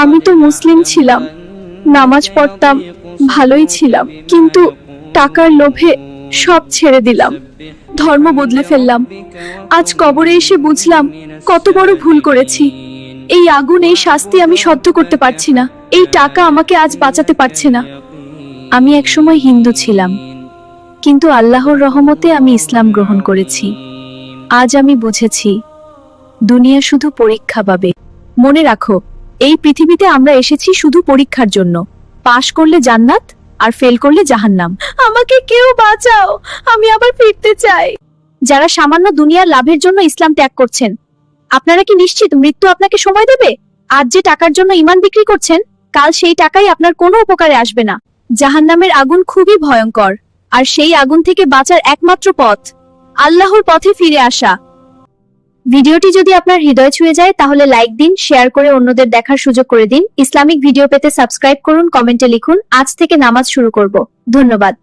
আমি তো মুসলিম ছিলাম, নামাজ পড়তাম, ভালোই ছিলাম, কিন্তু টাকার লোভে সব ছেড়ে দিলাম, ধর্ম বদলে ফেললাম। আজ কবরে এসে বুঝলাম কত বড় ভুল করেছি। এই আগুন, এই শাস্তি আমি সহ্য করতে পারছি না। এই টাকা আমাকে আজ বাঁচাতে পারছে না। আমি একসময় হিন্দু ছিলাম, কিন্তু আল্লাহর রহমতে আমি ইসলাম গ্রহণ করেছি। আজ আমি বুঝেছি দুনিয়া শুধু পরীক্ষা পাবে। মনে রাখো, এই পৃথিবীতে আমরা এসেছি শুধু পরীক্ষার জন্য। পাশ করলে জান্নাত, আর ফেল করলে জাহান্নাম। আমাকে কেউ বাঁচাও, আমি আবার ফিরতে চাই। যারা সামান্য দুনিয়ার লাভের জন্য ইসলাম ত্যাগ করছেন, আপনারা কি নিশ্চিত মৃত্যু আপনাকে সময় দেবে? আজ যে টাকার জন্য ঈমান বিক্রি করছেন, কাল সেই টাকাই আপনার কোনো উপকারে আসবে না। জাহান্নামের আগুন খুবই ভয়ঙ্কর, আর সেই আগুন থেকে বাঁচার একমাত্র পথ আল্লাহর পথে ফিরে আসা। ভিডিওটি যদি আপনার হৃদয় ছুঁয়ে যায় তাহলে লাইক দিন, শেয়ার করে অন্যদের দেখার সুযোগ করে দিন। ইসলামিক ভিডিও পেতে সাবস্ক্রাইব করুন, কমেন্টে লিখুন আজ থেকে নামাজ শুরু করব। ধন্যবাদ।